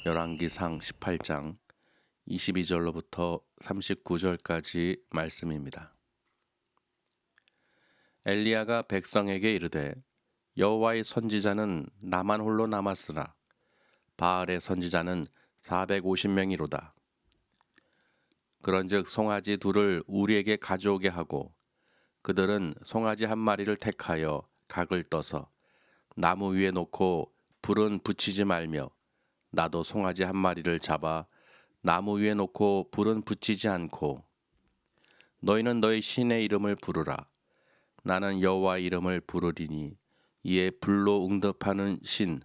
열왕기상 18장 22절로부터 39절까지 말씀입니다. 엘리야가 백성에게 이르되 여호와의 선지자는 나만 홀로 남았으나 바알의 선지자는 450명이로다. 그런즉 송아지 둘을 우리에게 가져오게 하고 그들은 송아지 한 마리를 택하여 각을 떠서 나무 위에 놓고 불은 붙이지 말며 나도 송아지 한 마리를 잡아 나무 위에 놓고 불은 붙이지 않고 너희는 너희 신의 이름을 부르라. 나는 여호와의 이름을 부르리니 이에 불로 응답하는 신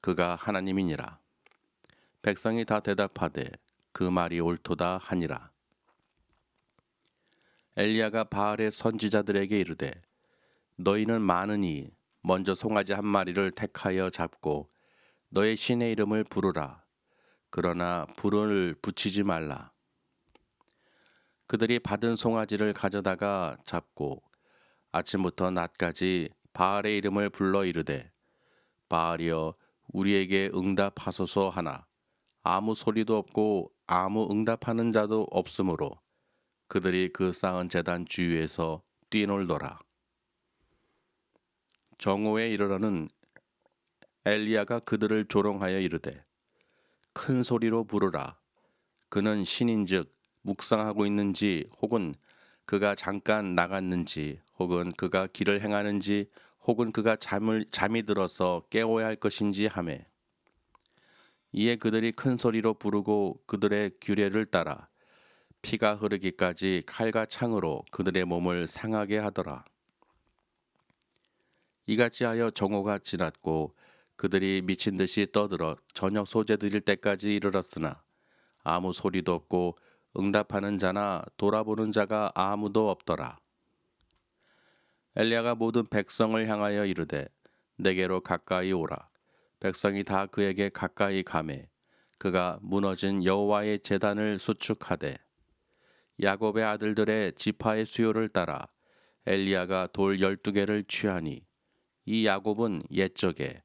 그가 하나님이니라. 백성이 다 대답하되 그 말이 옳도다 하니라. 엘리야가 바알의 선지자들에게 이르되 너희는 많으니 먼저 송아지 한 마리를 택하여 잡고 너의 신의 이름을 부르라. 그러나 불을 붙이지 말라. 그들이 받은 송아지를 가져다가 잡고 아침부터 낮까지 바알의 이름을 불러 이르되 바알이여 우리에게 응답하소서 하나 아무 소리도 없고 아무 응답하는 자도 없으므로 그들이 그 쌓은 제단 주위에서 뛰놀더라. 정오에 이르러는 엘리야가 그들을 조롱하여 이르되 큰 소리로 부르라. 그는 신인즉 묵상하고 있는지 혹은 그가 잠깐 나갔는지 혹은 그가 길을 행하는지 혹은 그가 잠이 들어서 깨워야 할 것인지 하매 이에 그들이 큰 소리로 부르고 그들의 규례를 따라 피가 흐르기까지 칼과 창으로 그들의 몸을 상하게 하더라. 이같이 하여 정오가 지났고 그들이 미친 듯이 떠들어 저녁 소재 드릴 때까지 이르렀으나 아무 소리도 없고 응답하는 자나 돌아보는 자가 아무도 없더라. 엘리야가 모든 백성을 향하여 이르되 내게로 가까이 오라. 백성이 다 그에게 가까이 가매 그가 무너진 여호와의 제단을 수축하되 야곱의 아들들의 지파의 수요를 따라 엘리야가 돌 12개를 취하니 이 야곱은 옛적에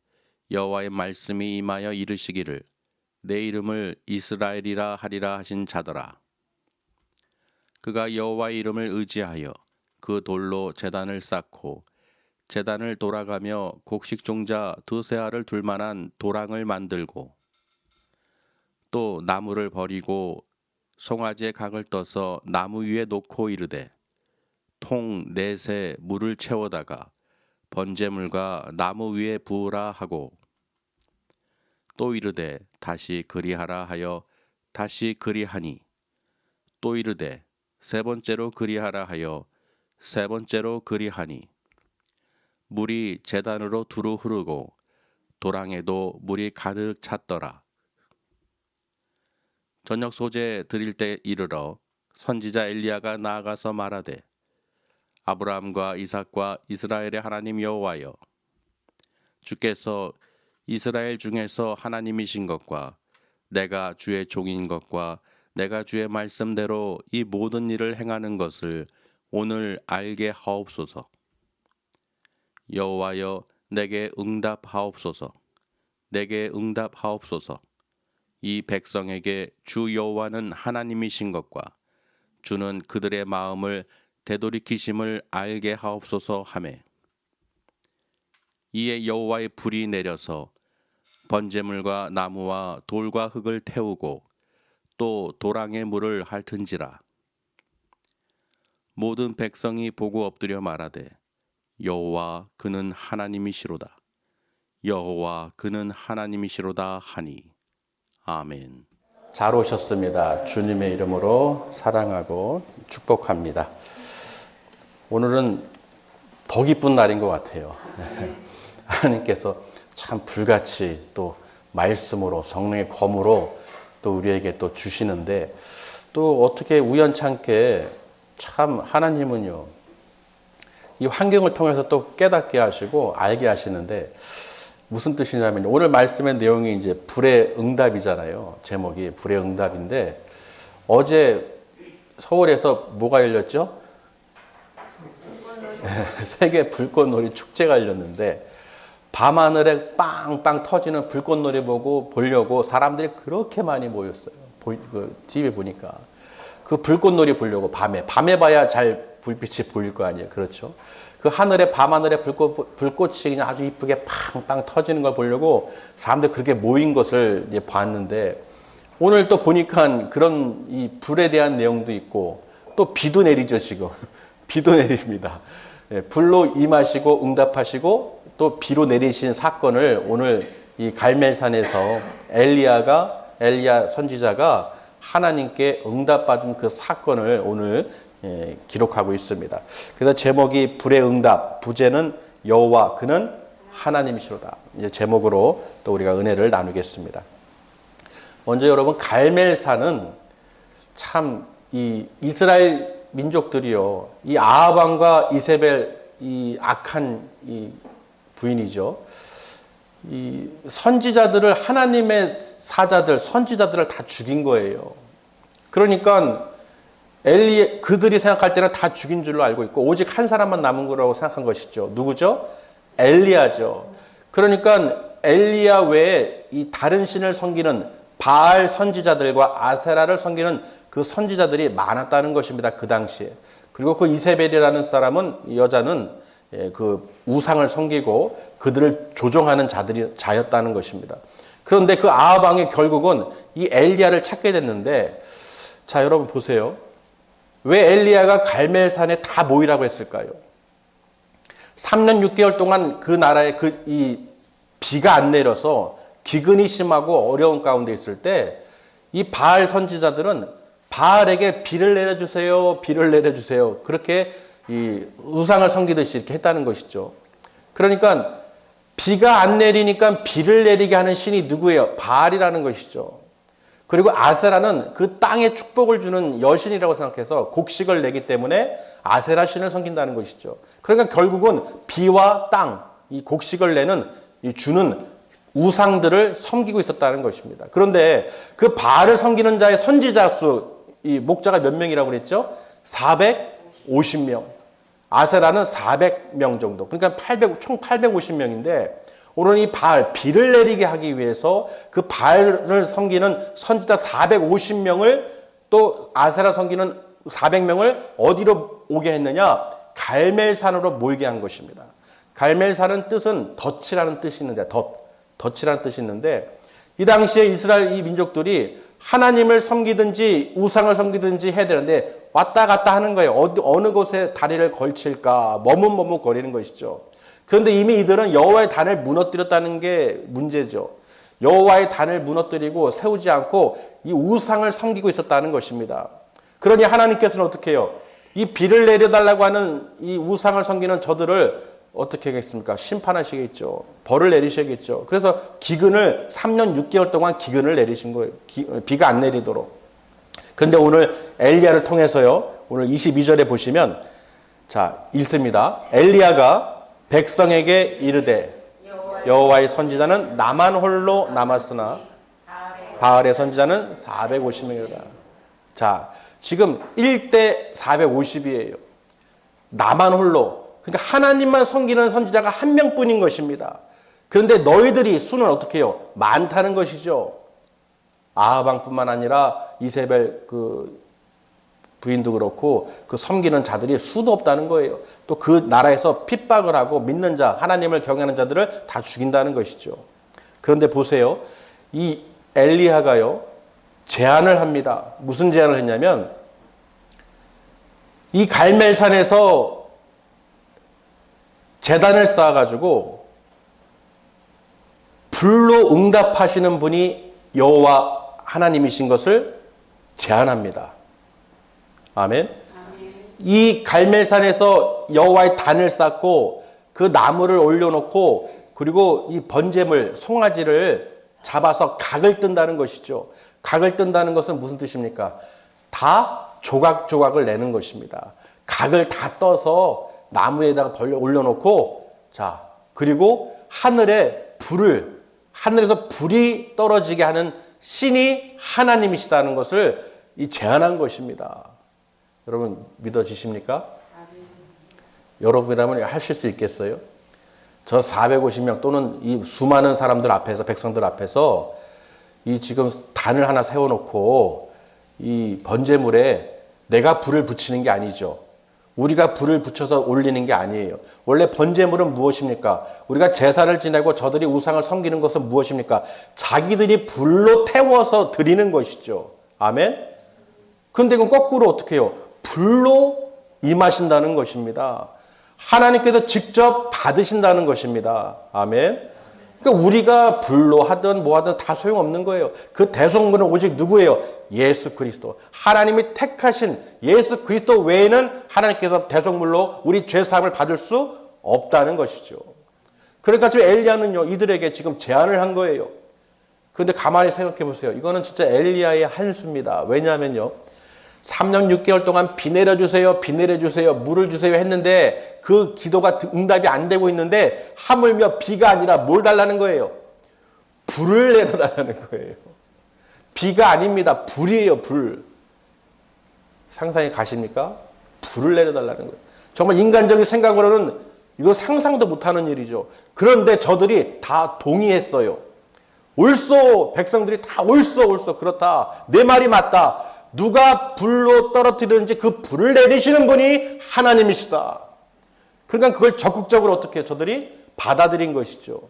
여호와의 말씀이 임하여 이르시기를 내 이름을 이스라엘이라 하리라 하신 자더라. 그가 여호와의 이름을 의지하여 그 돌로 제단을 쌓고 제단을 돌아가며 곡식 종자 두세 알을 둘 만한 도랑을 만들고 또 나무를 버리고 송아지의 각을 떠서 나무 위에 놓고 이르되 통 넷에 물을 채워다가 번제물과 나무 위에 부으라 하고 또 이르되 다시 그리하라 하여 다시 그리하니 또 이르되 세 번째로 그리하라 하여 세 번째로 그리하니 물이 제단으로 두루 흐르고 도랑에도 물이 가득 찼더라. 저녁 소재 드릴 때 이르러 선지자 엘리야가 나아가서 말하되 아브라함과 이삭과 이스라엘의 하나님 여호와여 주께서 이스라엘 중에서 하나님이신 것과 내가 주의 종인 것과 내가 주의 말씀대로 이 모든 일을 행하는 것을 오늘 알게 하옵소서. 여호와여 내게 응답하옵소서. 내게 응답하옵소서. 이 백성에게 주 여호와는 하나님이신 것과 주는 그들의 마음을 되돌이키심을 알게 하옵소서 하매 이에 여호와의 불이 내려서 번제물과 나무와 돌과 흙을 태우고 또 도랑의 물을 핥은지라. 모든 백성이 보고 엎드려 말하되 여호와 그는 하나님이시로다. 여호와 그는 하나님이시로다 하니. 아멘. 잘 오셨습니다. 주님의 이름으로 사랑하고 축복합니다. 오늘은 더 기쁜 날인 것 같아요. 하나님께서 참 불같이 또 말씀으로 성령의 검으로 또 우리에게 또 주시는데 또 어떻게 우연찮게 참 하나님은요 이 환경을 통해서 또 깨닫게 하시고 알게 하시는데 무슨 뜻이냐면 오늘 말씀의 내용이 이제 불의 응답이잖아요. 제목이 불의 응답인데 어제 서울에서 뭐가 열렸죠? 세계 불꽃놀이 축제가 열렸는데 밤하늘에 빵빵 터지는 불꽃놀이 보려고 사람들이 그렇게 많이 모였어요. TV에 보니까. 그 불꽃놀이 보려고 밤에 봐야 잘 불빛이 보일 거 아니에요. 그렇죠? 그 밤하늘에 불꽃이 그냥 아주 이쁘게 팡팡 터지는 걸 보려고 사람들이 그렇게 모인 것을 이제 봤는데, 오늘 또 보니까 그런 이 불에 대한 내용도 있고, 또 비도 내리죠, 지금. 비도 내립니다. 불로 임하시고 응답하시고 또 비로 내리신 사건을 오늘 이 갈멜산에서 엘리야 선지자가 하나님께 응답받은 그 사건을 오늘 기록하고 있습니다. 그래서 제목이 불의 응답, 부제는 여호와 그는 하나님이시로다. 이제 제목으로 또 우리가 은혜를 나누겠습니다. 먼저 여러분, 갈멜산은 참 이 이스라엘 민족들이요, 이 아합 왕과 이세벨, 이 악한 이 부인이죠, 이 선지자들을, 하나님의 사자들, 선지자들을 다 죽인 거예요. 그러니까 그들이 생각할 때는 다 죽인 줄로 알고 있고 오직 한 사람만 남은 거라고 생각한 것이죠. 누구죠? 엘리야죠. 그러니까 엘리야 외에 이 다른 신을 섬기는 바알 선지자들과 아세라를 섬기는 그 선지자들이 많았다는 것입니다. 그 당시에. 그리고 그 이세벨이라는 여자는 그 우상을 섬기고 그들을 조종하는 자였다는 것입니다. 그런데 그 아합 왕이 결국은 이 엘리야를 찾게 됐는데, 자, 여러분 보세요. 왜 엘리야가 갈멜산에 다 모이라고 했을까요? 3년 6개월 동안 그 나라에 이 비가 안 내려서 기근이 심하고 어려운 가운데 있을 때 이 바알 선지자들은 바알에게 비를 내려주세요, 비를 내려주세요. 그렇게 이 우상을 섬기듯이 이렇게 했다는 것이죠. 그러니까 비가 안 내리니까 비를 내리게 하는 신이 누구예요? 바알이라는 것이죠. 그리고 아세라는 그 땅에 축복을 주는 여신이라고 생각해서 곡식을 내기 때문에 아세라 신을 섬긴다는 것이죠. 그러니까 결국은 비와 땅, 이 곡식을 주는 우상들을 섬기고 있었다는 것입니다. 그런데 그 바알을 섬기는 자의 선지자 수, 이 목자가 몇 명이라고 그랬죠? 450명. 아세라는 400명 정도. 그러니까 총 850명인데, 오늘 이 바알, 비를 내리게 하기 위해서 그 바알을 섬기는 선지자 450명을 또 아세라 섬기는 400명을 어디로 오게 했느냐? 갈멜산으로 모이게 한 것입니다. 갈멜산은 뜻은 덫이라는 뜻이 있는데, 덫이라는 뜻이 있는데, 이 당시에 이스라엘 이 민족들이 하나님을 섬기든지 우상을 섬기든지 해야 되는데 왔다 갔다 하는 거예요. 어느 곳에 다리를 걸칠까 머뭇머뭇 거리는 것이죠. 그런데 이미 이들은 여호와의 단을 무너뜨렸다는 게 문제죠. 여호와의 단을 무너뜨리고 세우지 않고 이 우상을 섬기고 있었다는 것입니다. 그러니 하나님께서는 어떻게 해요? 이 비를 내려달라고 하는 이 우상을 섬기는 저들을 어떻게 하겠습니까? 심판하시겠죠. 벌을 내리셔야겠죠. 그래서 기근을 3년 6개월 동안 기근을 내리신 거예요. 비가 안 내리도록. 그런데 오늘 엘리야를 통해서요, 오늘 22절에 보시면, 자, 읽습니다. 엘리야가 백성에게 이르되 여호와의 선지자는 나만 홀로 남았으나 바알의 선지자는 450명이라. 자, 지금 1대 450이에요. 나만 홀로. 그러니까 하나님만 섬기는 선지자가 한 명뿐인 것입니다. 그런데 너희들이 수는 어떻게 해요? 많다는 것이죠. 아합 왕뿐만 아니라 이세벨 그 부인도 그렇고 그 섬기는 자들이 수도 없다는 거예요. 또 그 나라에서 핍박을 하고 믿는 자, 하나님을 경외하는 자들을 다 죽인다는 것이죠. 그런데 보세요. 이 엘리야가요, 제안을 합니다. 무슨 제안을 했냐면, 이 갈멜산에서 제단을 쌓아가지고 불로 응답하시는 분이 여호와 하나님이신 것을 제안합니다. 아멘. 이 갈멜산에서 여호와의 단을 쌓고 그 나무를 올려놓고 그리고 이 번제물 송아지를 잡아서 각을 뜬다는 것이죠. 각을 뜬다는 것은 무슨 뜻입니까? 다 조각조각을 내는 것입니다. 각을 다 떠서 나무에다가 올려놓고, 자, 그리고 하늘에서 불이 떨어지게 하는 신이 하나님이시다는 것을 제안한 것입니다. 여러분 믿어지십니까? 여러분이라면 하실 수 있겠어요? 저 450명 또는 이 수많은 사람들 앞에서, 백성들 앞에서 이 지금 단을 하나 세워놓고 이 번제물에 내가 불을 붙이는 게 아니죠. 우리가 불을 붙여서 올리는 게 아니에요. 원래 번제물은 무엇입니까? 우리가 제사를 지내고 저들이 우상을 섬기는 것은 무엇입니까? 자기들이 불로 태워서 드리는 것이죠. 아멘? 그런데 이건 거꾸로 어떻게 해요? 불로 임하신다는 것입니다. 하나님께서 직접 받으신다는 것입니다. 아멘? 그러니까 우리가 불로 하든 뭐 하든 다 소용없는 거예요. 그 대성물은 오직 누구예요? 예수 그리스도. 하나님이 택하신 예수 그리스도 외에는 하나님께서 대성물로 우리 죄사함을 받을 수 없다는 것이죠. 그러니까 지금 엘리야는요, 이들에게 지금 제안을 한 거예요. 그런데 가만히 생각해 보세요. 이거는 진짜 엘리야의 한수입니다. 왜냐하면요, 3년 6개월 동안 비 내려주세요, 비 내려주세요, 물을 주세요 했는데 그 기도가 응답이 안 되고 있는데 하물며 비가 아니라 뭘 달라는 거예요? 불을 내려달라는 거예요. 비가 아닙니다. 불이에요, 불. 상상이 가십니까? 불을 내려달라는 거예요. 정말 인간적인 생각으로는 이거 상상도 못하는 일이죠. 그런데 저들이 다 동의했어요. 옳소, 백성들이 다 옳소, 그렇다. 내 말이 맞다. 누가 불로 떨어뜨리든지 그 불을 내리시는 분이 하나님이시다. 그러니까 그걸 적극적으로 어떻게 해요? 저들이 받아들인 것이죠.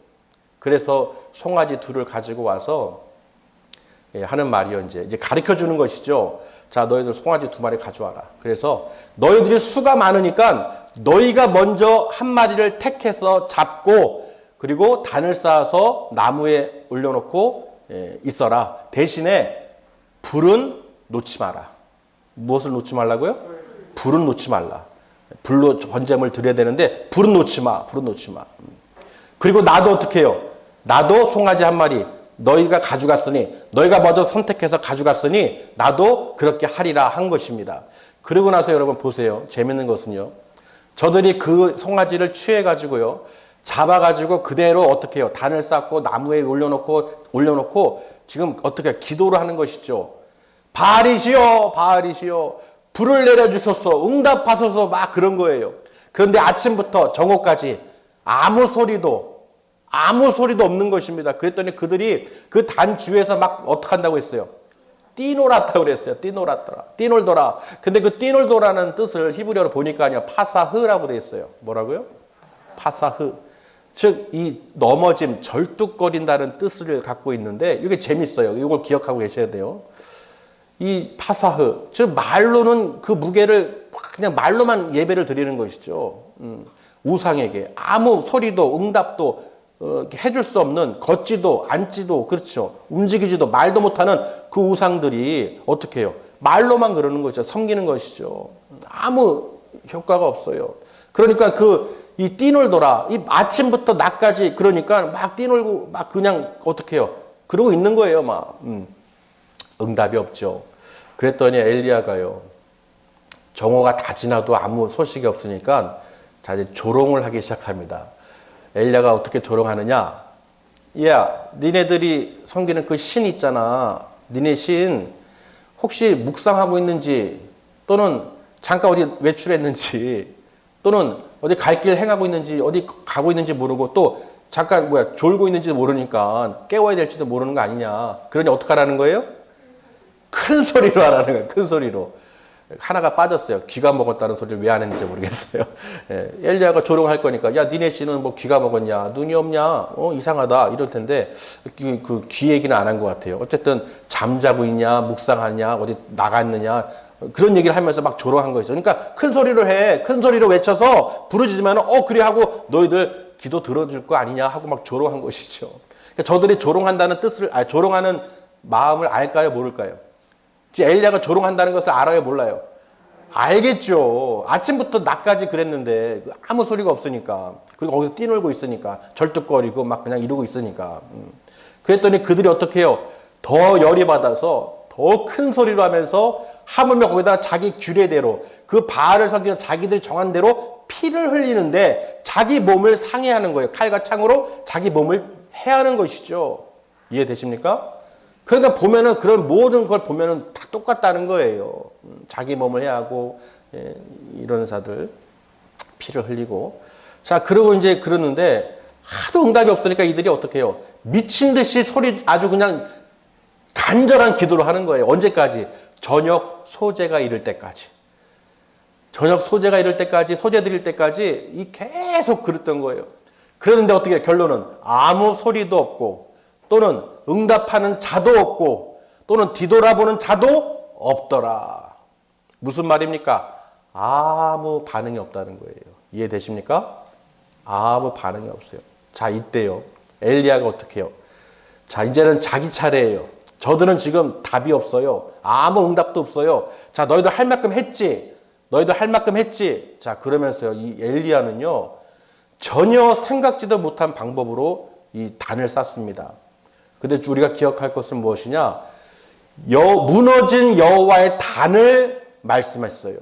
그래서 송아지 둘을 가지고 와서 하는 말이요. 이제 가르쳐 주는 것이죠. 자, 너희들 송아지 2마리 가져와라. 그래서 너희들이 수가 많으니까 너희가 먼저 한 마리를 택해서 잡고 그리고 단을 쌓아서 나무에 올려놓고 있어라. 대신에 불은 놓지 마라. 무엇을 놓지 말라고요? 불은 놓지 말라. 불로 번제물 드려야 되는데 불은 놓지 마. 불은 놓지 마. 그리고 나도 어떻게 해요? 나도 송아지 1마리 너희가 가져갔으니 너희가 먼저 선택해서 가져갔으니 나도 그렇게 하리라 한 것입니다. 그러고 나서 여러분 보세요. 재밌는 것은요. 저들이 그 송아지를 취해가지고요. 잡아가지고 그대로 어떻게 해요? 단을 쌓고 나무에 올려놓고 지금 어떻게 해요? 기도를 하는 것이죠. 바알이시여, 바알이시여, 불을 내려주소서, 응답하소서 막 그런 거예요. 그런데 아침부터 정오까지 아무 소리도 없는 것입니다. 그랬더니 그들이 그 단 주에서 막 어떻게 한다고 했어요? 뛰놀았다고 그랬어요. 뛰놀더라. 근데 그 뛰놀더라는 뜻을 히브리어로 보니까요, 파사흐라고 돼 있어요. 뭐라고요? 파사흐. 즉, 이 넘어짐, 절뚝거린다는 뜻을 갖고 있는데, 이게 재밌어요. 이걸 기억하고 계셔야 돼요. 이 파사흐, 즉, 말로는 그 무게를 그냥 말로만 예배를 드리는 것이죠. 우상에게. 아무 소리도, 응답도, 해줄 수 없는 걷지도 앉지도 그렇죠. 움직이지도 말도 못하는 그 우상들이 어떻게 해요? 말로만 그러는 거죠. 섬기는 것이죠. 아무 효과가 없어요. 그러니까 이 뛰놀더라. 이 아침부터 낮까지 그러니까 막 뛰놀고 막 그냥 어떻게 해요? 그러고 있는 거예요. 막 응답이 없죠. 그랬더니 엘리야가요. 정오가 다 지나도 아무 소식이 없으니까 자 이제 조롱을 하기 시작합니다. 엘리야가 어떻게 조롱하느냐? 야, 니네들이 섬기는 그 신 있잖아. 니네 신 혹시 묵상하고 있는지 또는 잠깐 어디 외출했는지 또는 어디 갈 길 행하고 있는지 어디 가고 있는지 모르고 또 잠깐 졸고 있는지 모르니까 깨워야 될지도 모르는 거 아니냐. 그러니 어떻게 하라는 거예요? 큰 소리로 하라는 거예요. 큰 소리로. 하나가 빠졌어요. 귀가 먹었다는 소리를 왜 안 했는지 모르겠어요. 엘리야가 조롱할 거니까 야 니네 씨는 뭐 귀가 먹었냐 눈이 없냐 이상하다 이럴 텐데 그 귀 얘기는 안 한 것 같아요. 어쨌든 잠자고 있냐 묵상하냐 어디 나갔느냐 그런 얘기를 하면서 막 조롱한 거죠. 그러니까 큰 소리로 해. 큰 소리로 외쳐서 부르짖으면 그래 하고 너희들 기도 들어줄 거 아니냐 하고 막 조롱한 것이죠. 그러니까 저들이 조롱한다는 뜻을 조롱하는 마음을 알까요 모를까요? 엘리야가 조롱한다는 것을 알아요 몰라요? 알겠죠. 아침부터 낮까지 그랬는데 아무 소리가 없으니까 그리고 거기서 뛰놀고 있으니까 절뚝거리고 막 그냥 이러고 있으니까 그랬더니 그들이 어떻게 해요? 더 열이 받아서 더 큰 소리로 하면서 하물며 거기다가 자기 규례대로 그 바알을 섬기는 자기들 정한 대로 피를 흘리는데 자기 몸을 상해하는 거예요. 칼과 창으로 자기 몸을 해하는 것이죠. 이해되십니까? 그러니까 보면은 그런 모든 걸 보면은 다 똑같다는 거예요. 자기 몸을 해하고 이런 자들 피를 흘리고 자 그러고 이제 그러는데 하도 응답이 없으니까 이들이 어떻게 해요? 미친 듯이 소리 아주 그냥 간절한 기도를 하는 거예요. 언제까지? 저녁 소재가 이를 때까지. 저녁 소재가 이를 때까지, 소재 드릴 때까지 이 계속 그랬던 거예요. 그런데 어떻게 결론은 아무 소리도 없고 또는 응답하는 자도 없고 또는 뒤돌아보는 자도 없더라. 무슨 말입니까? 아무 반응이 없다는 거예요. 이해되십니까? 아무 반응이 없어요. 자, 이때요. 엘리야가 어떻게 해요? 자, 이제는 자기 차례예요. 저들은 지금 답이 없어요. 아무 응답도 없어요. 자, 너희들 할 만큼 했지? 너희들 할 만큼 했지? 자, 그러면서요. 이 엘리야는요. 전혀 생각지도 못한 방법으로 이 단을 쌓습니다. 근데 우리가 기억할 것은 무엇이냐? 무너진 여호와의 단을 말씀했어요.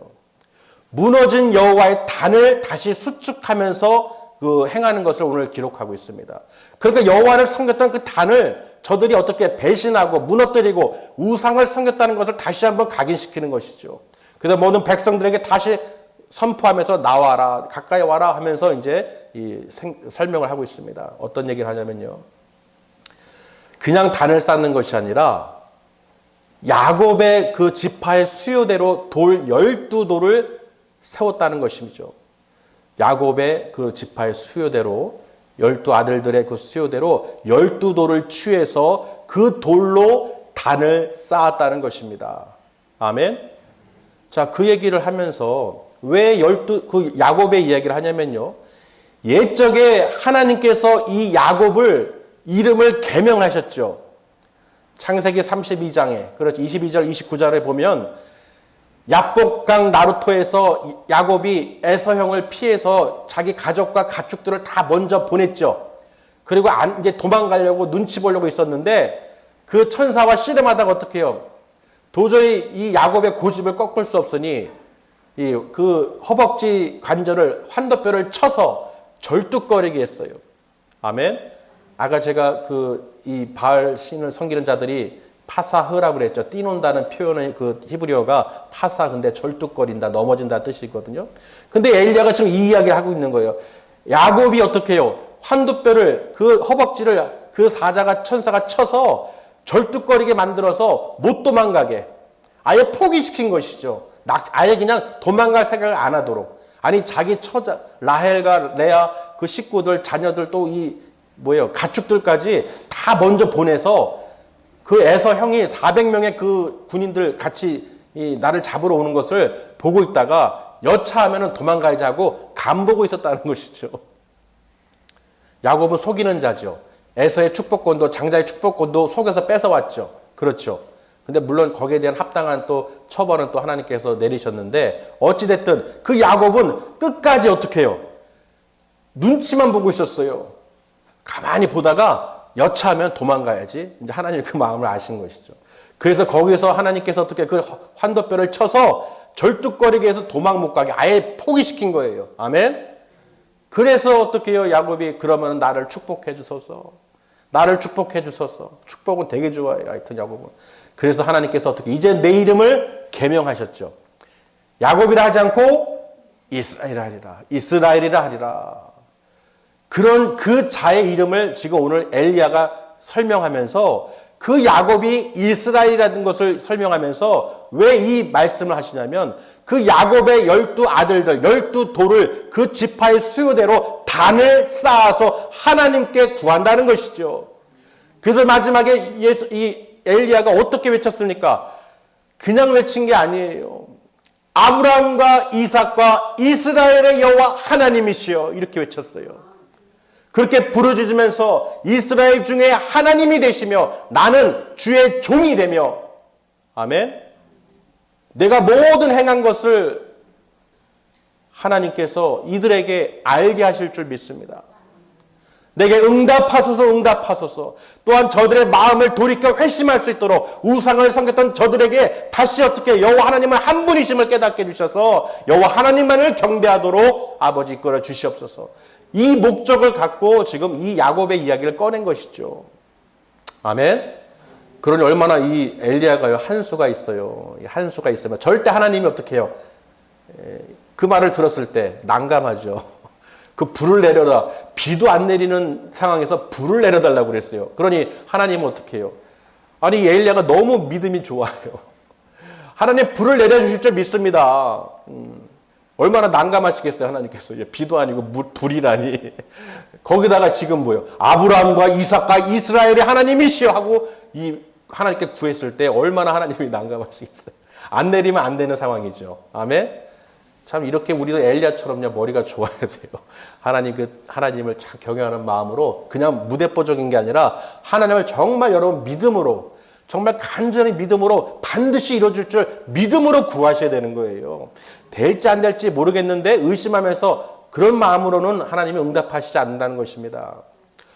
무너진 여호와의 단을 다시 수축하면서 행하는 것을 오늘 기록하고 있습니다. 그러니까 여호와를 섬겼던 그 단을 저들이 어떻게 배신하고 무너뜨리고 우상을 섬겼다는 것을 다시 한번 각인시키는 것이죠. 그래서 모든 백성들에게 다시 선포하면서 나와라, 가까이 와라 하면서 이제 설명을 하고 있습니다. 어떤 얘기를 하냐면요. 그냥 단을 쌓는 것이 아니라 야곱의 그 지파의 수요대로 돌 12돌을 세웠다는 것이죠. 야곱의 그 지파의 수요대로 12아들들의 그 수요대로 12돌을 취해서 그 돌로 단을 쌓았다는 것입니다. 아멘. 자, 그 얘기를 하면서 왜 그 야곱의 이야기를 하냐면요. 옛적에 하나님께서 이 야곱을 이름을 계명하셨죠. 창세기 32장에, 그렇죠. 22절, 29절에 보면 야복강 나루토에서 야곱이 에서 형을 피해서 자기 가족과 가축들을 다 먼저 보냈죠. 그리고 이제 도망가려고 눈치 보려고 있었는데 그 천사와 씨름하다가 어떻게 해요? 도저히 이 야곱의 고집을 꺾을 수 없으니 그 허벅지 관절을 환도뼈를 쳐서 절뚝거리게 했어요. 아멘. 아까 제가 이 바알 신을 섬기는 자들이 파사흐라고 그랬죠. 뛰논다는 표현의 그 히브리어가 파사, 근데 절뚝거린다, 넘어진다 뜻이거든요. 근데 엘리야가 지금 이 이야기를 하고 있는 거예요. 야곱이 어떻게 해요? 환도뼈를, 그 허벅지를 그 천사가 쳐서 절뚝거리게 만들어서 못 도망가게 아예 포기시킨 것이죠. 아예 그냥 도망갈 생각을 안 하도록. 아니, 자기 처자, 라헬과 레아 그 식구들, 자녀들 또 가축들까지 다 먼저 보내서 그 에서 형이 400명의 그 군인들 같이 나를 잡으러 오는 것을 보고 있다가 여차하면 도망가야지 하고 간보고 있었다는 것이죠. 야곱은 속이는 자죠. 에서의 축복권도, 장자의 축복권도 속여서 뺏어왔죠. 그렇죠. 근데 물론 거기에 대한 합당한 또 처벌은 또 하나님께서 내리셨는데 어찌됐든 그 야곱은 끝까지 어떻게 해요? 눈치만 보고 있었어요. 가만히 보다가 여차하면 도망가야지. 이제 하나님 그 마음을 아신 것이죠. 그래서 거기서 하나님께서 어떻게 그 환도뼈를 쳐서 절뚝거리게 해서 도망 못 가게 아예 포기시킨 거예요. 아멘. 그래서 어떻게 해요? 야곱이 그러면 나를 축복해 주소서. 나를 축복해 주소서. 축복은 되게 좋아해요. 하여튼 야곱은. 그래서 하나님께서 어떻게 이제 내 이름을 계명하셨죠. 야곱이라 하지 않고 이스라엘이라 하리라. 이스라엘이라 하리라. 그런 그 자의 이름을 지금 오늘 엘리야가 설명하면서 그 야곱이 이스라엘이라는 것을 설명하면서 왜 이 말씀을 하시냐면 그 야곱의 12아들들, 12돌을 그 지파의 수요대로 단을 쌓아서 하나님께 구한다는 것이죠. 그래서 마지막에 이 엘리야가 어떻게 외쳤습니까? 그냥 외친 게 아니에요. 아브라함과 이삭과 이스라엘의 여호와 하나님이시여 이렇게 외쳤어요. 그렇게 부르짖으면서 이스라엘 중에 하나님이 되시며 나는 주의 종이 되며 아멘. 내가 모든 행한 것을 하나님께서 이들에게 알게 하실 줄 믿습니다. 내게 응답하소서 응답하소서. 또한 저들의 마음을 돌이켜 회심할 수 있도록 우상을 섬겼던 저들에게 다시 어떻게 여호와 하나님은 한 분이심을 깨닫게 해주셔서 여호와 하나님만을 경배하도록 아버지 이끌어 주시옵소서. 이 목적을 갖고 지금 이 야곱의 이야기를 꺼낸 것이죠. 아멘. 그러니 얼마나 이 엘리야가요 한 수가 있어요. 한 수가 있으면 절대 하나님이 어떻게 해요? 그 말을 들었을 때 난감하죠. 그 불을 내려라. 비도 안 내리는 상황에서 불을 내려달라고 그랬어요. 그러니 하나님은 어떻게 해요? 아니 엘리야가 너무 믿음이 좋아요. 하나님 불을 내려주실 줄 믿습니다. 얼마나 난감하시겠어요 하나님께서. 비도 아니고 불이라니. 거기다가 지금 뭐예요? 아브라함과 이삭과 이스라엘의 하나님이시여 하고 이 하나님께 구했을 때 얼마나 하나님이 난감하시겠어요. 안 내리면 안 되는 상황이죠. 아멘. 참 이렇게 우리도 엘리야처럼요 머리가 좋아야 돼요. 하나님을 참 경외하는 마음으로 그냥 무대뽀적인 게 아니라 하나님을 정말 여러분 믿음으로 정말 간절히 믿음으로 반드시 이루어질 줄 믿음으로 구하셔야 되는 거예요. 될지 안 될지 모르겠는데 의심하면서 그런 마음으로는 하나님이 응답하시지 않는다는 것입니다.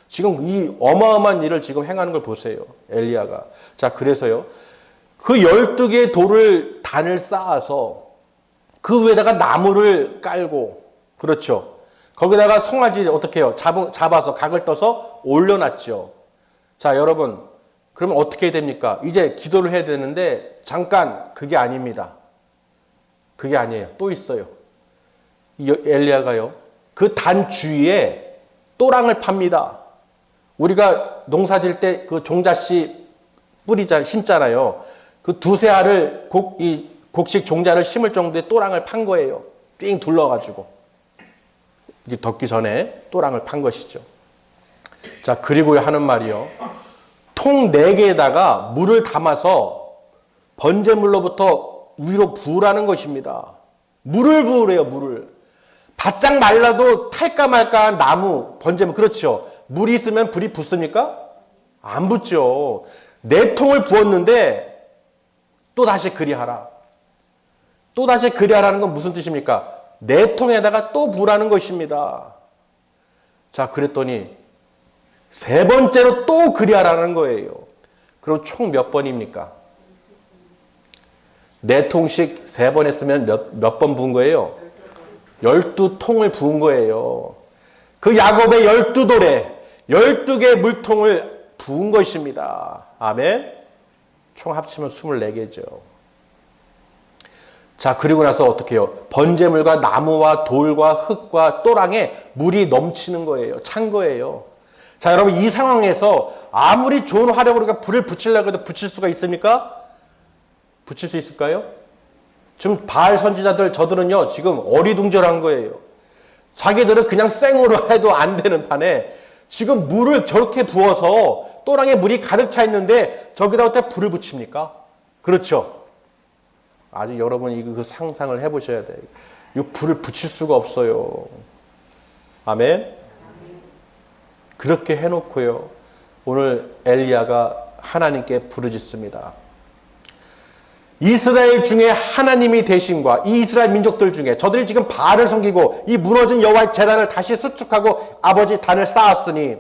지금 이 어마어마한 일을 지금 행하는 걸 보세요. 엘리야가. 자, 그래서요. 그 12개의 단을 쌓아서 그 위에다가 나무를 깔고, 그렇죠. 거기다가 송아지 어떻게 해요? 잡아서 각을 떠서 올려놨죠. 자, 여러분. 그러면 어떻게 됩니까? 이제 기도를 해야 되는데 잠깐 그게 아닙니다. 그게 아니에요. 또 있어요. 이 엘리야가요. 그 단 주위에 또랑을 팝니다. 우리가 농사 질 때 그 종자씨 심잖아요. 그 두세 알을 곡식 종자를 심을 정도의 또랑을 판 거예요. 삥 둘러가지고. 이게 덮기 전에 또랑을 판 것이죠. 자, 그리고 하는 말이요. 통 4개에다가 물을 담아서 번제물로부터 위로 부으라는 것입니다. 물을 부으래요, 물을. 바짝 말라도 탈까 말까한 나무, 번제물, 그렇죠. 물이 있으면 불이 붙습니까? 안 붙죠. 4통을 부었는데 또 다시 그리하라. 또 다시 그리하라는 건 무슨 뜻입니까? 4통에다가 또 부으라는 것입니다. 자, 그랬더니 3번째로 또 그리하라는 거예요. 그럼 총 몇 번입니까? 4통씩 3번 했으면 몇 번 부은 거예요? 12통을 부은 거예요. 그 야곱의 12돌에 12개의 물통을 부은 것입니다. 아멘? 총 합치면 24개죠. 자, 그리고 나서 어떻게 해요? 번제물과 나무와 돌과 흙과 또랑에 물이 넘치는 거예요. 찬 거예요. 자, 여러분 이 상황에서 아무리 좋은 화력으로 우리가 불을 붙이려고 해도 붙일 수가 있습니까? 붙일 수 있을까요? 지금 바알 선지자들 저들은요 지금 어리둥절한 거예요. 자기들은 그냥 생으로 해도 안 되는 판에 지금 물을 저렇게 부어서 또랑에 물이 가득 차 있는데 저기다 어떻게 불을 붙입니까? 그렇죠? 아주 여러분 그 상상을 해보셔야 돼요. 이 불을 붙일 수가 없어요. 아멘? 그렇게 해놓고요. 오늘 엘리야가 하나님께 부르짖습니다. 이스라엘 중에 하나님이 되심과 이 이스라엘 민족들 중에 저들이 지금 바알을 섬기고 이 무너진 여호와의 제단을 다시 수축하고 아버지 단을 쌓았으니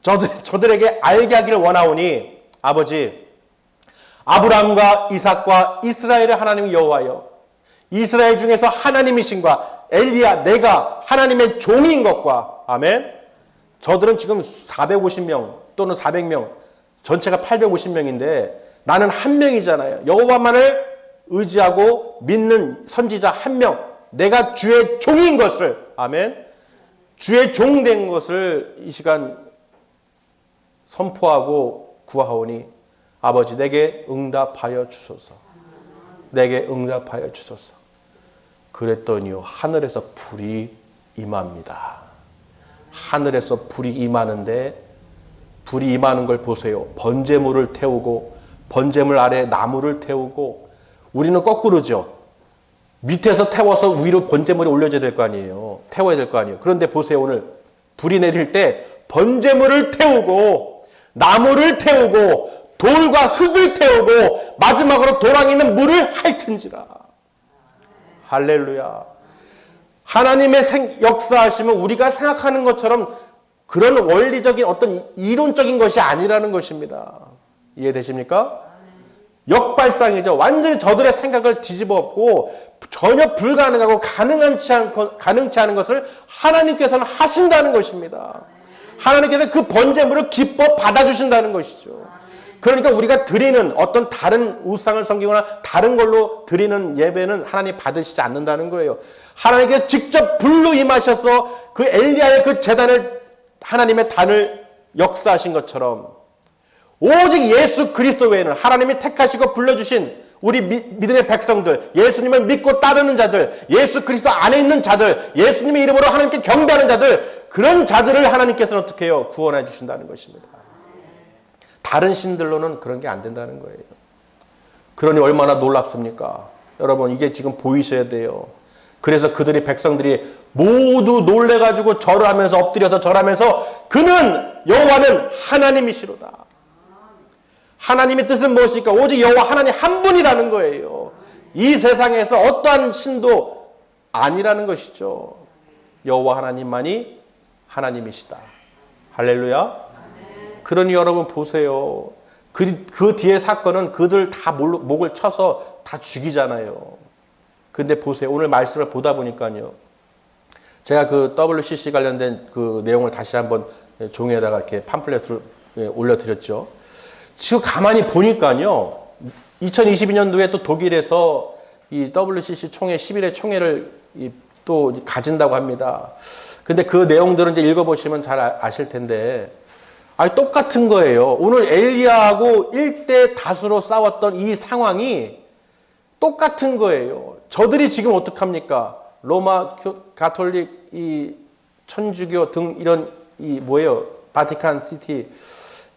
저들에게 알게 하기를 원하오니 아버지 아브라함과 이삭과 이스라엘의 하나님 여호와여 이스라엘 중에서 하나님이신과 엘리야 내가 하나님의 종인 것과 아멘. 저들은 지금 450명 또는 400명 전체가 850명인데 나는 한 명이잖아요. 여호와만을 의지하고 믿는 선지자 한 명. 내가 주의 종인 것을 아멘. 주의 종 된 것을 이 시간 선포하고 구하오니 아버지 내게 응답하여 주소서. 내게 응답하여 주소서. 그랬더니요 하늘에서 불이 임합니다. 하늘에서 불이 임하는데 불이 임하는 걸 보세요. 번제물을 태우고 번제물 아래 나무를 태우고 우리는 거꾸로죠. 밑에서 태워서 위로 번제물이 올려져야 될 거 아니에요. 태워야 될 거 아니에요. 그런데 보세요. 오늘 불이 내릴 때 번제물을 태우고 나무를 태우고 돌과 흙을 태우고 마지막으로 도랑에 있는 물을 핥은지라. 할렐루야. 하나님의 역사하심은 우리가 생각하는 것처럼 그런 원리적인 어떤 이론적인 것이 아니라는 것입니다. 이해되십니까? 역발상이죠. 완전히 저들의 생각을 뒤집어 엎고 전혀 불가능하고 가능치 않은 것을 하나님께서는 하신다는 것입니다. 하나님께서 그 번제물을 기뻐 받아주신다는 것이죠. 그러니까 우리가 드리는 어떤 다른 우상을 섬기거나 다른 걸로 드리는 예배는 하나님 받으시지 않는다는 거예요. 하나님께 직접 불로 임하셔서 그 엘리야의 그 제단을 하나님의 단을 역사하신 것처럼 오직 예수 그리스도 외에는 하나님이 택하시고 불러주신 우리 믿음의 백성들, 예수님을 믿고 따르는 자들, 예수 그리스도 안에 있는 자들, 예수님의 이름으로 하나님께 경배하는 자들, 그런 자들을 하나님께서는 어떻게 해요? 구원해 주신다는 것입니다. 다른 신들로는 그런 게 안 된다는 거예요. 그러니 얼마나 놀랍습니까? 여러분, 이게 지금 보이셔야 돼요. 그래서 그들이 백성들이 모두 놀래가지고 절하면서 엎드려서 절하면서 그는 여호와는 하나님이시로다. 하나님의 뜻은 무엇입니까? 오직 여호와 하나님 한 분이라는 거예요. 이 세상에서 어떠한 신도 아니라는 것이죠. 여호와 하나님만이 하나님이시다. 할렐루야. 그러니 여러분 보세요. 그 뒤에 사건은 그들 다 목을 쳐서 다 죽이잖아요. 근데 보세요. 오늘 말씀을 보다 보니까요. 제가 그 WCC 관련된 그 내용을 다시 한번 종이에다가 이렇게 팜플렛을 올려드렸죠. 지금 가만히 보니까요. 2022년도에 또 독일에서 이 WCC 총회 11회 총회를 또 가진다고 합니다. 근데 그 내용들은 이제 읽어보시면 잘 아실 텐데, 아니 똑같은 거예요. 오늘 엘리야하고 1대 다수로 싸웠던 이 상황이 똑같은 거예요. 저들이 지금 어떡합니까? 로마 가톨릭, 이 천주교 등 이런 이 뭐예요? 바티칸 시티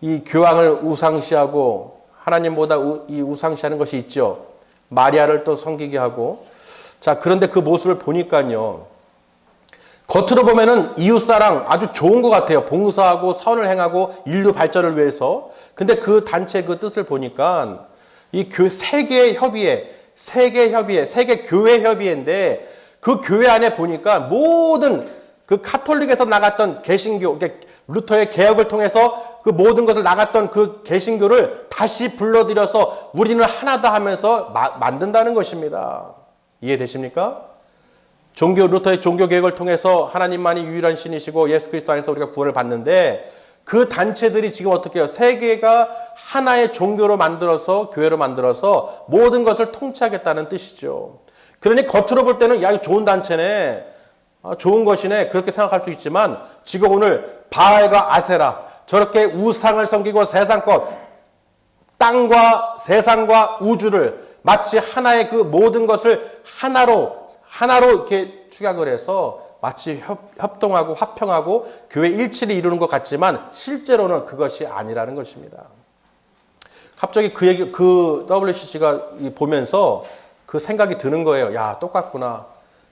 이 교황을 우상시하고 하나님보다 이 우상시하는 것이 있죠. 마리아를 또 섬기게 하고. 자, 그런데 그 모습을 보니까요. 겉으로 보면은 이웃사랑 아주 좋은 것 같아요. 봉사하고 선을 행하고 인류 발전을 위해서. 근데 그 단체 그 뜻을 보니까 이 세계 교회 협의회인데 그 교회 안에 보니까 모든 그 카톨릭에서 나갔던 개신교, 루터의 개혁을 통해서 그 모든 것을 나갔던 그 개신교를 다시 불러들여서 우리는 하나다 하면서 만든다는 것입니다. 이해되십니까? 루터의 종교 개혁을 통해서 하나님만이 유일한 신이시고 예수 그리스도 안에서 우리가 구원을 받는데 그 단체들이 지금 어떻게 해요? 세계가 하나의 종교로 만들어서 교회로 만들어서 모든 것을 통치하겠다는 뜻이죠. 그러니 겉으로 볼 때는 야, 이거 좋은 단체네. 좋은 것이네. 그렇게 생각할 수 있지만 지금 오늘 바알과 아세라 저렇게 우상을 섬기고 세상 것 땅과 세상과 우주를 마치 하나의 그 모든 것을 하나로 이렇게 축약을 해서 마치 협동하고 화평하고 교회 일치를 이루는 것 같지만 실제로는 그것이 아니라는 것입니다. 갑자기 그 WCC가 보면서 그 생각이 드는 거예요. 야, 똑같구나.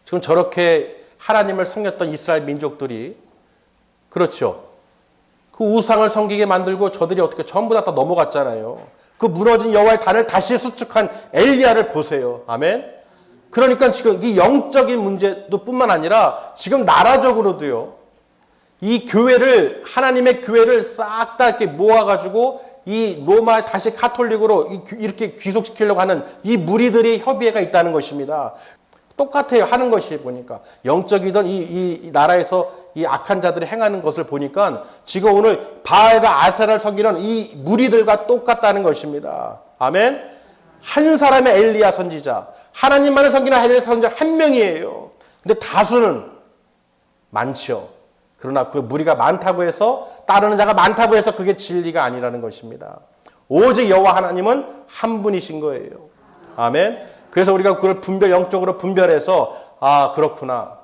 지금 저렇게 하나님을 섬겼던 이스라엘 민족들이 그렇죠. 그 우상을 섬기게 만들고 저들이 어떻게 전부 다 넘어갔잖아요. 그 무너진 여호와의 단을 다시 수축한 엘리야를 보세요. 아멘. 그러니까 지금 이 영적인 문제도 뿐만 아니라 지금 나라적으로도요. 이 교회를 하나님의 교회를 싹 다 이렇게 모아가지고 이 로마 다시 카톨릭으로 이렇게 귀속시키려고 하는 이 무리들의 협의회가 있다는 것입니다. 똑같아요. 하는 것이 보니까 영적이던 이 나라에서 이 악한 자들이 행하는 것을 보니까 지금 오늘 바알과 아세라를 섬기는 이 무리들과 똑같다는 것입니다. 아멘. 한 사람의 엘리야 선지자, 하나님만을 섬기는 엘리야 선지자 한 명이에요. 근데 다수는 많죠. 그러나 그 무리가 많다고 해서 따르는 자가 많다고 해서 그게 진리가 아니라는 것입니다. 오직 여호와 하나님은 한 분이신 거예요. 아멘. 그래서 우리가 그걸 영적으로 분별해서 아, 그렇구나.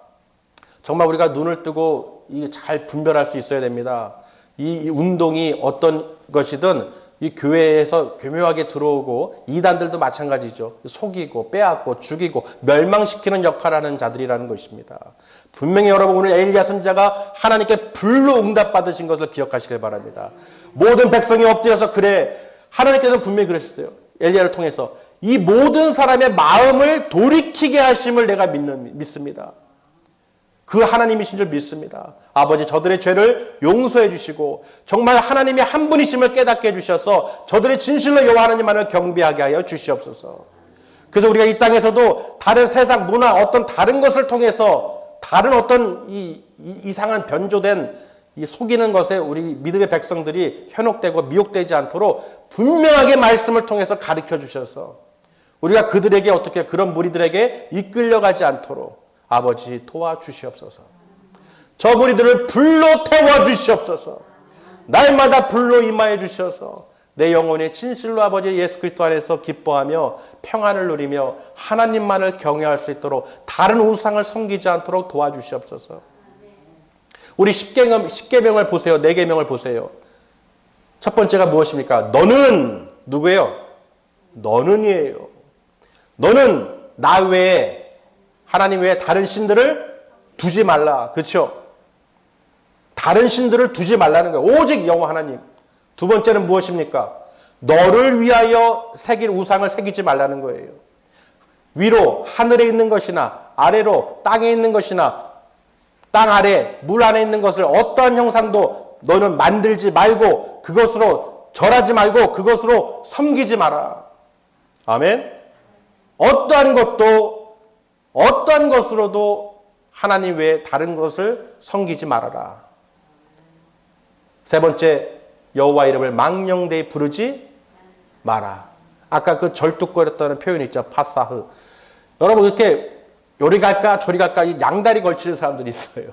정말 우리가 눈을 뜨고 잘 분별할 수 있어야 됩니다. 이 운동이 어떤 것이든 이 교회에서 교묘하게 들어오고 이단들도 마찬가지죠. 속이고 빼앗고 죽이고 멸망시키는 역할을 하는 자들이라는 것입니다. 분명히 여러분 오늘 엘리야 선지자가 하나님께 불로 응답받으신 것을 기억하시길 바랍니다. 모든 백성이 엎드려서 그래. 하나님께서는 분명히 그러셨어요. 엘리야를 통해서 이 모든 사람의 마음을 돌이키게 하심을 내가 믿습니다. 그 하나님이신 줄 믿습니다. 아버지 저들의 죄를 용서해 주시고 정말 하나님이 한 분이심을 깨닫게 해주셔서 저들의 진실로 여호와 하나님만을 경배하게 하여 주시옵소서. 그래서 우리가 이 땅에서도 다른 세상 문화 어떤 다른 것을 통해서 다른 어떤 이상한 변조된 이 속이는 것에 우리 믿음의 백성들이 현혹되고 미혹되지 않도록 분명하게 말씀을 통해서 가르쳐 주셔서 우리가 그들에게 어떻게 그런 무리들에게 이끌려가지 않도록 아버지 도와주시옵소서. 저 무리들을 불로 태워주시옵소서. 날마다 불로 임하여 주셔서 내 영혼이 진실로 아버지 예수 그리스도 안에서 기뻐하며 평안을 누리며 하나님만을 경외할 수 있도록 다른 우상을 섬기지 않도록 도와주시옵소서. 우리 10계명을 보세요. 4계명을 보세요. 첫 번째가 무엇입니까? 너는 누구예요? 너는이에요. 너는 나 외에 하나님 외에 다른 신들을 두지 말라. 그렇죠? 다른 신들을 두지 말라는 거예요. 오직 여호와 하나님. 두 번째는 무엇입니까? 너를 위하여 새길 우상을 새기지 말라는 거예요. 위로 하늘에 있는 것이나 아래로 땅에 있는 것이나 땅 아래 물 안에 있는 것을 어떠한 형상도 너는 만들지 말고 그것으로 절하지 말고 그것으로 섬기지 마라. 아멘. 어떠한 것으로도 하나님 외에 다른 것을 섬기지 말아라. 세 번째, 여호와 이름을 망령되이 부르지 마라. 아까 그 절뚝거렸다는 표현이 있죠. 파사흐. 여러분 이렇게 요리 갈까 저리 갈까 양다리 걸치는 사람들이 있어요.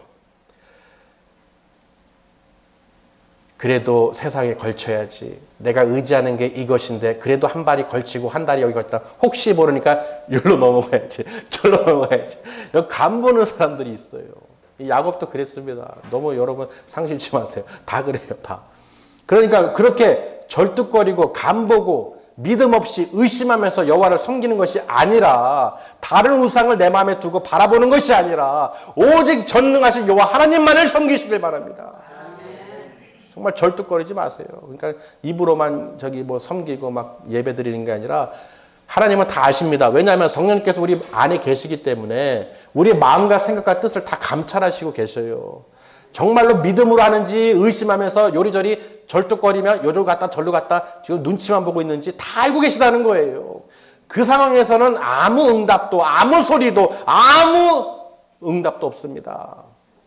그래도 세상에 걸쳐야지. 내가 의지하는 게 이것인데 그래도 한 발이 걸치고 한 다리 여기 걸치다. 혹시 모르니까 여기로 넘어가야지. 저로 넘어가야지. 여기 간 보는 사람들이 있어요. 야곱도 그랬습니다. 너무 여러분 상심치 마세요. 다 그래요. 다. 그러니까 그렇게 절뚝거리고 간보고 믿음 없이 의심하면서 여호와를 섬기는 것이 아니라 다른 우상을 내 마음에 두고 바라보는 것이 아니라 오직 전능하신 여호와 하나님만을 섬기시길 바랍니다. 정말 절뚝거리지 마세요. 그러니까 입으로만 섬기고 막 예배 드리는 게 아니라 하나님은 다 아십니다. 왜냐하면 성령님께서 우리 안에 계시기 때문에 우리 마음과 생각과 뜻을 다 감찰하시고 계셔요. 정말로 믿음으로 하는지 의심하면서 요리저리 절뚝거리며 요쪽 갔다 절로 갔다 지금 눈치만 보고 있는지 다 알고 계시다는 거예요. 그 상황에서는 아무 응답도 아무 소리도 아무 응답도 없습니다.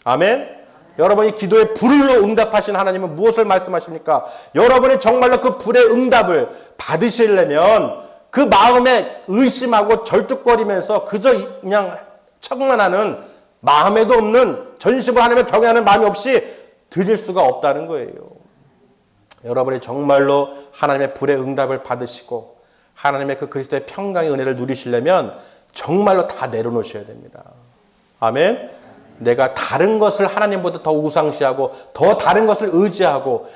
아멘. 여러분이 기도에 불로 응답하신 하나님은 무엇을 말씀하십니까? 여러분이 정말로 그 불의 응답을 받으시려면 그 마음에 의심하고 절뚝거리면서 그저 그냥 척만하는 마음에도 없는 전심으로 하나님을 경외하는 마음이 없이 드릴 수가 없다는 거예요. 여러분이 정말로 하나님의 불의 응답을 받으시고 하나님의 그 그리스도의 평강의 은혜를 누리시려면 정말로 다 내려놓으셔야 됩니다. 아멘. 내가 다른 것을 하나님보다 더 우상시하고 더 다른 것을 의지하고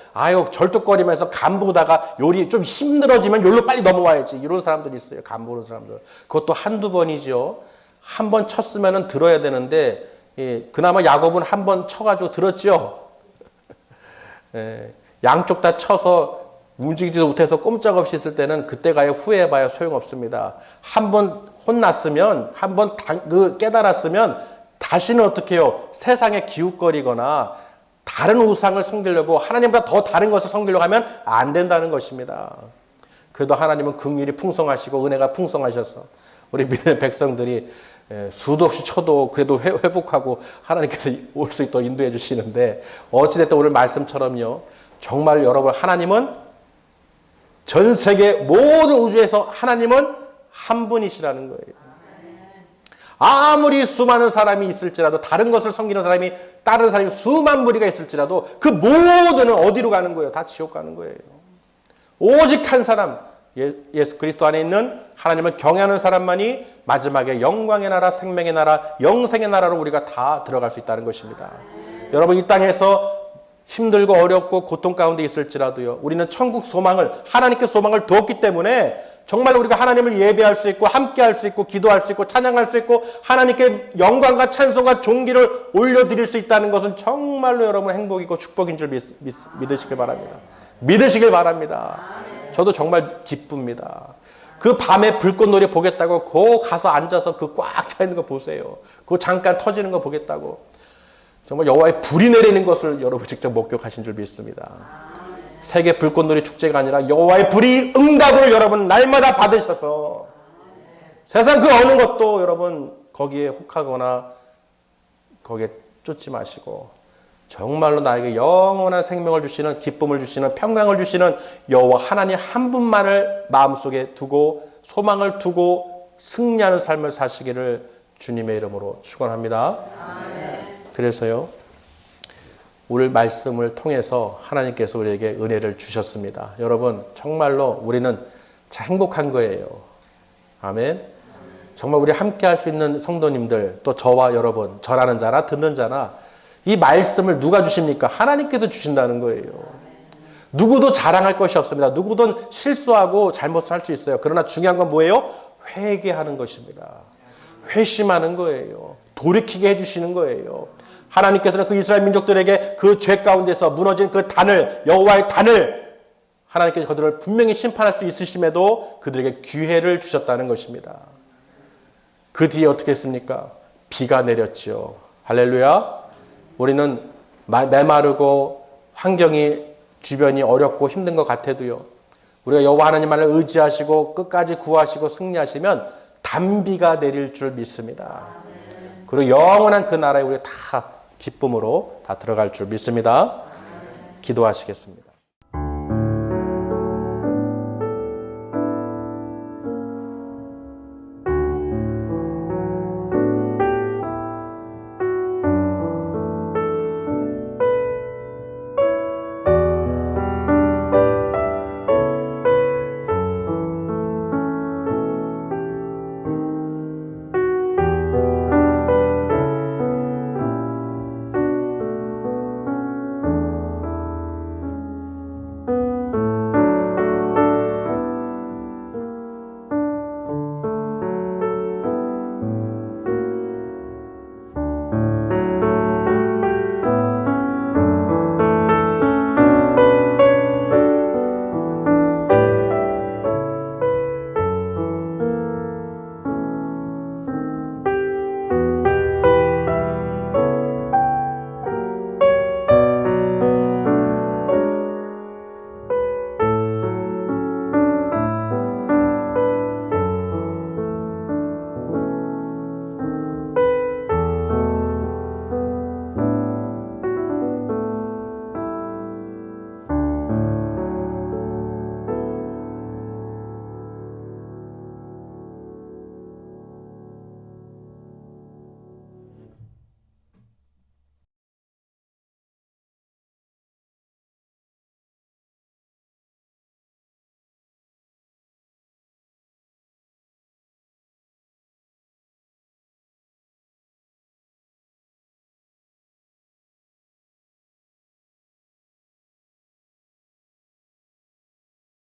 절뚝거리면서 간보다가 요리 좀 힘들어지면 요로 빨리 넘어와야지 이런 사람들이 있어요. 간보는 사람들. 그것도 한두 번이죠. 한 번 쳤으면 들어야 되는데 그나마 야곱은 한 번 쳐가지고 들었죠. 양쪽 다 쳐서 움직이지도 못해서 꼼짝없이 있을 때는 그때가야 후회해봐야 소용없습니다. 한 번 혼났으면 한 번 깨달았으면 다시는 어떻게 해요? 세상에 기웃거리거나 다른 우상을 섬기려고 하나님보다 더 다른 것을 섬기려고 하면 안 된다는 것입니다. 그래도 하나님은 긍휼이 풍성하시고 은혜가 풍성하셔서 우리 믿음의 백성들이 수도 없이 쳐도 그래도 회복하고 하나님께서 올 수 있도록 인도해 주시는데 어찌됐든 오늘 말씀처럼요. 정말 여러분 하나님은 전 세계 모든 우주에서 하나님은 한 분이시라는 거예요. 아무리 수많은 사람이 있을지라도 다른 것을 섬기는 사람이 다른 사람이 수만 무리가 있을지라도 그 모두는 어디로 가는 거예요? 다 지옥 가는 거예요. 오직 한 사람 예수 그리스도 안에 있는 하나님을 경외하는 사람만이 마지막에 영광의 나라, 생명의 나라, 영생의 나라로 우리가 다 들어갈 수 있다는 것입니다. 여러분 이 땅에서 힘들고 어렵고 고통 가운데 있을지라도요. 우리는 천국 소망을 하나님께 소망을 두었기 때문에 정말 우리가 하나님을 예배할 수 있고 함께 할 수 있고 기도할 수 있고 찬양할 수 있고 하나님께 영광과 찬송과 존귀를 올려드릴 수 있다는 것은 정말로 여러분 행복이고 축복인 줄 믿으시길 바랍니다. 믿으시길 바랍니다. 저도 정말 기쁩니다. 그 밤에 불꽃놀이 보겠다고 그 가서 앉아서 그 꽉 차 있는 거 보세요. 그 잠깐 터지는 거 보겠다고. 정말 여호와의 불이 내리는 것을 여러분 직접 목격하신 줄 믿습니다. 세계 불꽃놀이 축제가 아니라 여호와의 불이 응답을 여러분 날마다 받으셔서 세상 그 어느 것도 여러분 거기에 혹하거나 거기에 쫓지 마시고 정말로 나에게 영원한 생명을 주시는, 기쁨을 주시는, 평강을 주시는 여호와 하나님 한 분만을 마음속에 두고 소망을 두고 승리하는 삶을 사시기를 주님의 이름으로 축원합니다. 그래서요, 오늘 말씀을 통해서 하나님께서 우리에게 은혜를 주셨습니다. 여러분, 정말로 우리는 참 행복한 거예요. 아멘. 정말 우리 함께 할 수 있는 성도님들, 또 저와 여러분, 전하는 자나 듣는 자나, 이 말씀을 누가 주십니까? 하나님께서 주신다는 거예요. 누구도 자랑할 것이 없습니다. 누구든 실수하고 잘못을 할 수 있어요. 그러나 중요한 건 뭐예요? 회개하는 것입니다. 회심하는 거예요. 돌이키게 해주시는 거예요. 하나님께서는 그 이스라엘 민족들에게 그 죄 가운데서 무너진 그 단을, 여호와의 단을, 하나님께서 그들을 분명히 심판할 수 있으심에도 그들에게 기회를 주셨다는 것입니다. 그 뒤에 어떻게 했습니까? 비가 내렸지요. 할렐루야. 우리는 메마르고 환경이 주변이 어렵고 힘든 것 같아도요, 우리가 여호와 하나님만을 의지하시고 끝까지 구하시고 승리하시면 단비가 내릴 줄 믿습니다. 그리고 영원한 그 나라에 우리가 다 기쁨으로 다 들어갈 줄 믿습니다. 기도하시겠습니다.